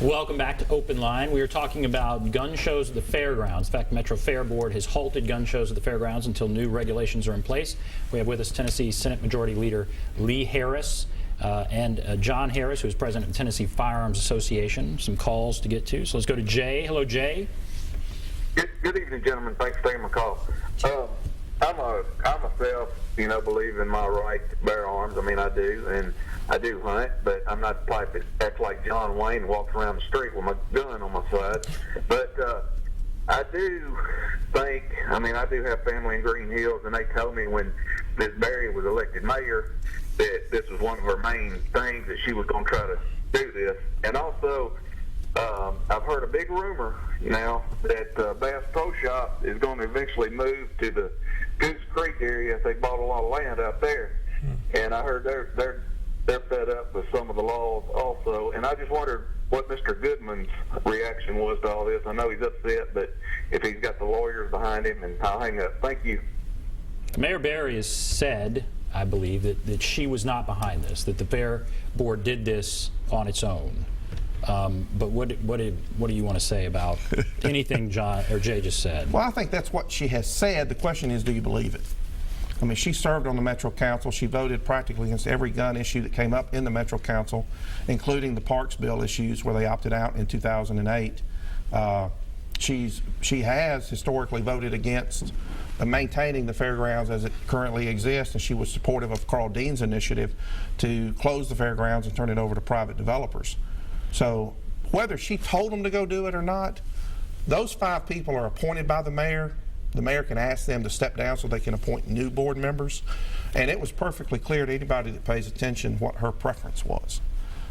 Welcome back to Open Line. We are talking about gun shows at the fairgrounds. In fact, Metro Fair Board has halted gun shows at the fairgrounds until new regulations are in place. We have with us Tennessee Senate Majority Leader Lee Harris and John Harris, who is president of the Tennessee Firearms Association. Some calls to get to. So let's go to Jay. Hello, Jay. Good evening, gentlemen. Thanks for taking my call. I myself, believe in my right to bear arms. I mean, I do, and I do hunt, but I'm not the type that acts like John Wayne and walks around the street with my gun on my side. But I do think, I do have family in Green Hills, and they told me when Ms. Berry was elected mayor that this was one of her main things, that she was going to try to do this. And also, I've heard a big rumor now that Bass Pro Shop is going to eventually move to the Goose Creek area. They bought a lot of land out there, and I heard they're fed up with some of the laws also. And I just wondered what Mr. Goodman's reaction was to all this. I know he's upset, but if he's got the lawyers behind him, and I'll hang up. Thank you. Mayor Berry has said, I believe, that she was not behind this, that the Fair Board did this on its own. But what do you want to say about anything John or Jay just said? Well, I think that's what she has said. The question is, do you believe it? I mean, she served on the Metro Council. She voted practically against every gun issue that came up in the Metro Council, including the Parks Bill issues where they opted out in 2008. She has historically voted against maintaining the fairgrounds as it currently exists, and she was supportive of Carl Dean's initiative to close the fairgrounds and turn it over to private developers. So whether she told them to go do it or not, those 5 people are appointed by the mayor. The mayor can ask them to step down so they can appoint new board members. And it was perfectly clear to anybody that pays attention what her preference was.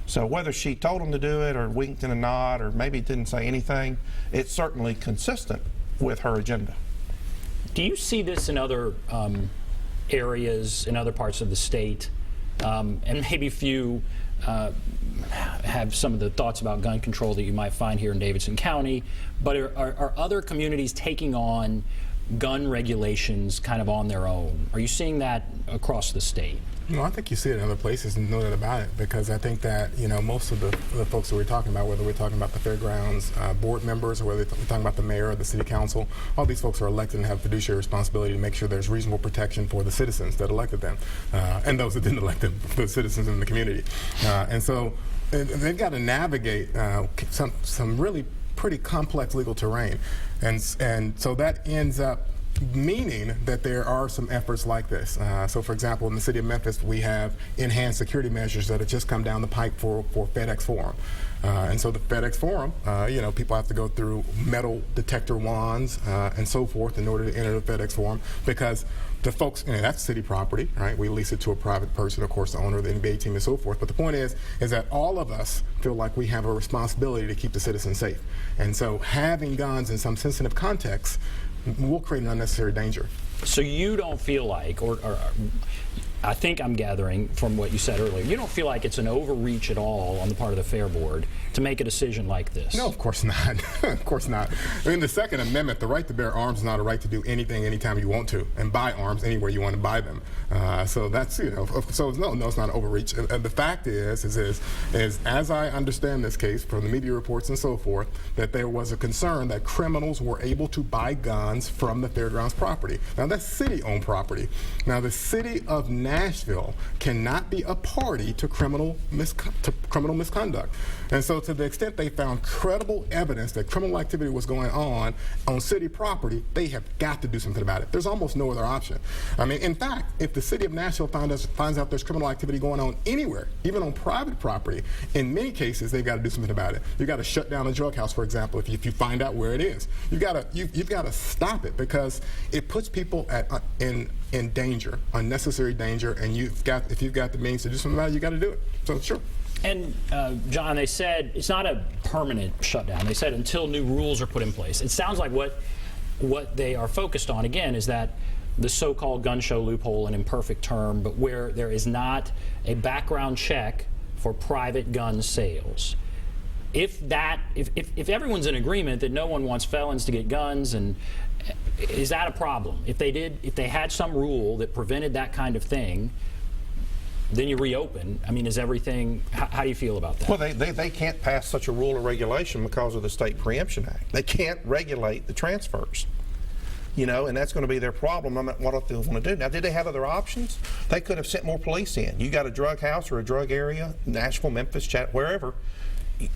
So whether she told them to do it or winked in a nod or maybe didn't say anything, it's certainly consistent with her agenda. Do you see this in other areas, in other parts of the state? And maybe few have some of the thoughts about gun control that you might find here in Davidson County, but are other communities taking on gun regulations kind of on their own? Are you seeing that across the state? No, I think you see it in other places, and know that about it, because I think that most of the folks that we're talking about, whether we're talking about the fairgrounds board members or whether we're talking about the mayor or the city council, all these folks are elected and have fiduciary responsibility to make sure there's reasonable protection for the citizens that elected them and those that didn't elect them, the citizens in the community. And so they've got to navigate some really pretty complex legal terrain, and so that ends up meaning that there are some efforts like this. So for example, in the city of Memphis, we have enhanced security measures that have just come down the pike for FedEx Forum. And so the FedEx Forum, people have to go through metal detector wands and so forth in order to enter the FedEx Forum, because the folks, that's city property, right? We lease it to a private person, of course, the owner of the NBA team and so forth. But the point is that all of us feel like we have a responsibility to keep the citizens safe. And so having guns in some sensitive contexts will create an unnecessary danger. So you don't feel like, or I think I'm gathering from what you said earlier, you don't feel like it's an overreach at all on the part of the Fair Board to make a decision like this? No, of course not. Of course not. In the Second Amendment, the right to bear arms is not a right to do anything anytime you want to, and buy arms anywhere you want to buy them. So that's, so no, it's not an overreach. The fact is as I understand this case from the media reports and so forth, that there was a concern that criminals were able to buy guns from the fairgrounds property. Now that's city-owned property. Now the city of Nashville cannot be a party to criminal misconduct. And so to the extent they found credible evidence that criminal activity was going on city property, they have got to do something about it. There's almost no other option. I mean, in fact, if the city of Nashville finds out there's criminal activity going on anywhere, even on private property, in many cases they've got to do something about it. You've got to shut down a drug house, for example, if you find out where it is. You've got to stop it, because it puts people in danger, unnecessary danger, and if you've got the means to do something about it, you got to do it. So sure. And John, they said it's not a permanent shutdown. They said until new rules are put in place. It sounds like what they are focused on, again, is that the so-called gun show loophole, an imperfect term, but where there is not a background check for private gun sales. If everyone's in agreement that no one wants felons to get guns, and is that a problem? If they had some rule that prevented that kind of thing, then you reopen. I mean, is everything, how do you feel about that? Well, they can't pass such a rule or regulation because of the State Preemption Act. They can't regulate the transfers. You know, and that's going to be their problem. No matter what they want to do. Now, did they have other options? They could have sent more police in. You got a drug house or a drug area, Nashville, Memphis, wherever.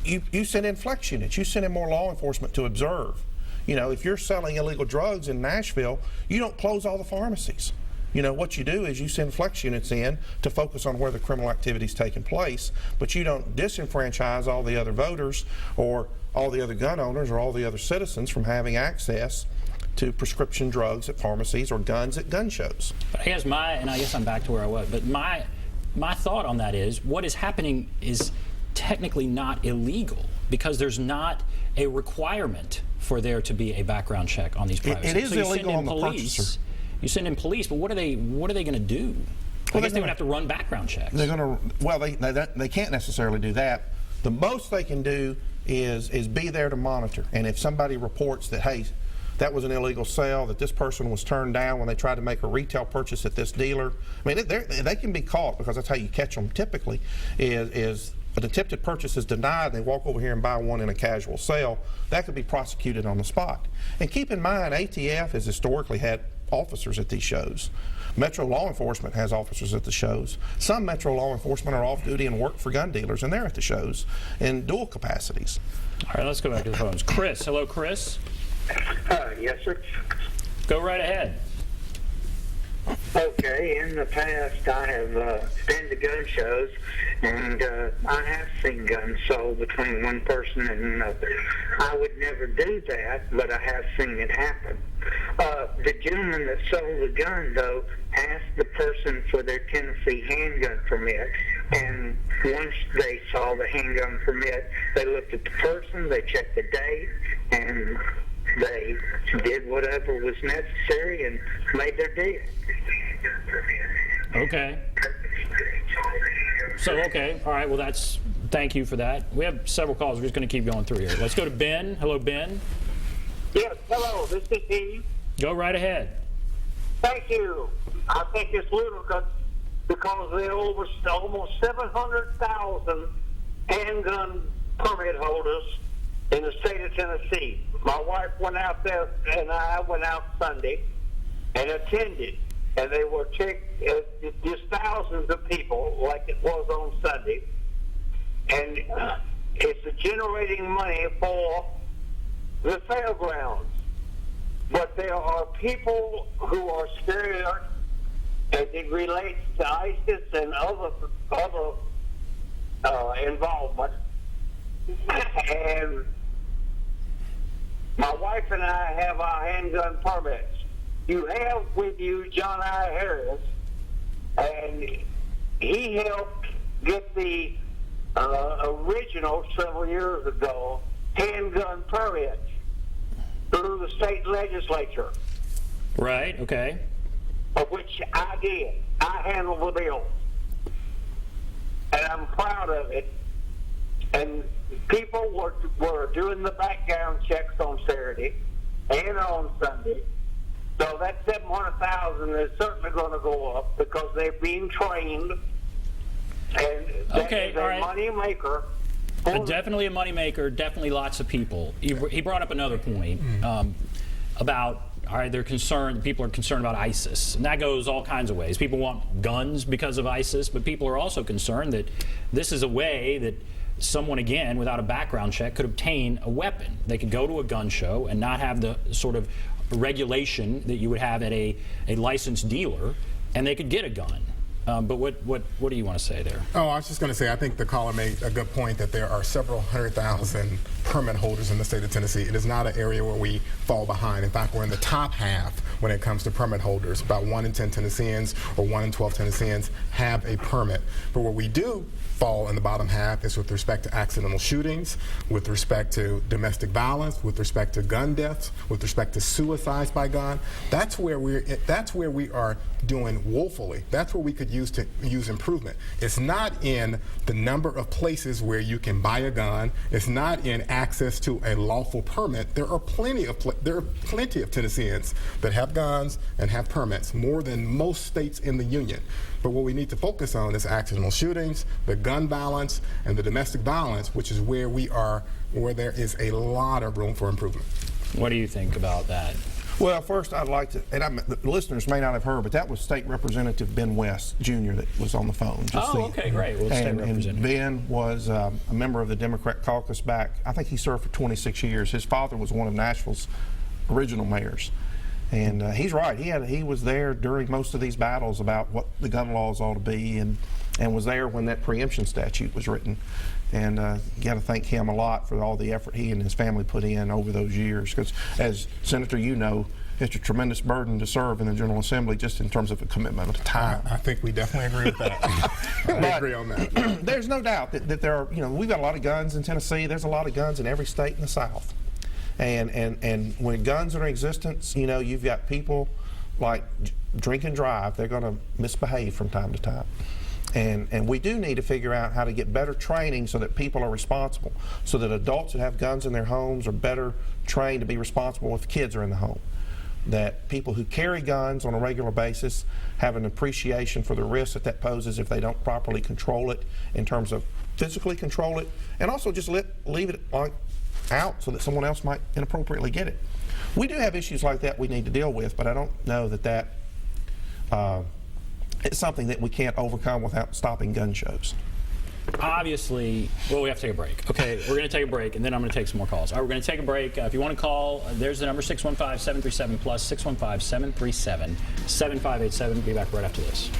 You send in flex units. You send in more law enforcement to observe. You know, if you're selling illegal drugs in Nashville, you don't close all the pharmacies. You know, what you do is you send flex units in to focus on where the criminal activity is taking place, but you don't disenfranchise all the other voters or all the other gun owners or all the other citizens from having access to prescription drugs at pharmacies or guns at gun shows. But I guess I'm back to where I was, but my thought on that is what is happening is technically not illegal because there's not a requirement for there to be a background check on these private It is so illegal on the purchaser. You send in police, but what are they going to do? I guess they would have to run background checks. They're going to, well, they can't necessarily do that. The most they can do is be there to monitor. And if somebody reports that, hey, that was an illegal sale, that this person was turned down when they tried to make a retail purchase at this dealer. I mean, they can be caught because that's how you catch them typically, is an attempted purchase is denied and they walk over here and buy one in a casual sale. That could be prosecuted on the spot. And keep in mind, ATF has historically had officers at these shows. Metro law enforcement has officers at the shows. Some Metro law enforcement are off duty and work for gun dealers, and they're at the shows in dual capacities. All right, let's go back to the phones. Chris, hello, Chris. Yes, sir. Go right ahead. Okay, in the past I have been to gun shows, and I have seen guns sold between one person and another. I would never do that, but I have seen it happen. The gentleman that sold the gun, though, asked the person for their Tennessee handgun permit, and once they saw the handgun permit, they looked at the person, they checked the date, and they did whatever was necessary and made their deal. Okay. So, okay. All right. Well, thank you for that. We have several calls. We're just going to keep going through here. Let's go to Ben. Hello, Ben. Yes, hello, this is Steve. Go right ahead. Thank you. I think it's ludicrous because there are almost 700,000 handgun permit holders in the state of Tennessee. My wife went out there and I went out Sunday and attended, and they were checked, just thousands of people like it was on Sunday, and it's generating money for the fairgrounds. But there are people who are scared as it relates to ISIS and other involvement. And my wife and I have our handgun permits. You have with you John I. Harris, and he helped get the original several years ago handgun permits through the state legislature. Right. Okay. Of which I did. I handled the bill. And I'm proud of it. And people were doing the background checks on Saturday and on Sunday. So that 700,000 is certainly going to go up because they're being trained. And that is a money maker. Definitely a money maker. Definitely lots of people. He brought up another point about, all right, they're concerned. People are concerned about ISIS, and that goes all kinds of ways. People want guns because of ISIS, but people are also concerned that this is a way that someone, again, without a background check, could obtain a weapon. They could go to a gun show and not have the sort of regulation that you would have at a licensed dealer, and they could get a gun. But what do you want to say there? Oh, I was just going to say, I think the caller made a good point that there are several 100,000 permit holders in the state of Tennessee. It is not an area where we fall behind. In fact, we're in the top half when it comes to permit holders. About 1 in 10 Tennesseans or 1 in 12 Tennesseans have a permit. But what we do fall in the bottom half is with respect to accidental shootings, with respect to domestic violence, with respect to gun deaths, with respect to suicides by gun. That's where we are doing woefully. That's where we could use improvement. It's not in the number of places where you can buy a gun. It's not in access to a lawful permit. There are plenty of Tennesseans that have guns and have permits, more than most states in the union. But what we need to focus on is accidental shootings, the gun violence, and the domestic violence, which is where there is a lot of room for improvement. What do you think about that? Well, first I'd like to, and the listeners may not have heard, but that was State Representative Ben West Jr. that was on the phone. Okay, great. Well, State Representative. And Ben was a member of the Democrat caucus back, I think he served for 26 years. His father was one of Nashville's original mayors. And he's right. He was there during most of these battles about what the gun laws ought to be, and was there when that preemption statute was written. And you got to thank him a lot for all the effort he and his family put in over those years. Because, as Senator, you know, it's a tremendous burden to serve in the General Assembly, just in terms of a commitment of time. I think we definitely agree with that. I agree on that. There's no doubt that there are, we've got a lot of guns in Tennessee. There's a lot of guns in every state in the South. And when guns are in existence, you've got people like drink and drive. They're going to misbehave from time to time. And we do need to figure out how to get better training so that people are responsible, so that adults that have guns in their homes are better trained to be responsible if kids are in the home. That people who carry guns on a regular basis have an appreciation for the risks that poses if they don't properly control it, in terms of physically control it, and also just leave it out so that someone else might inappropriately get it. We do have issues like that we need to deal with, but I don't know that it's something that we can't overcome without stopping gun shows. Obviously, well, we have to take a break. Okay, we're going to take a break, and then I'm going to take some more calls. All right, we're going to take a break. If you want to call, there's the number, 615-737-PLUS, 615-737-7587. Be back right after this.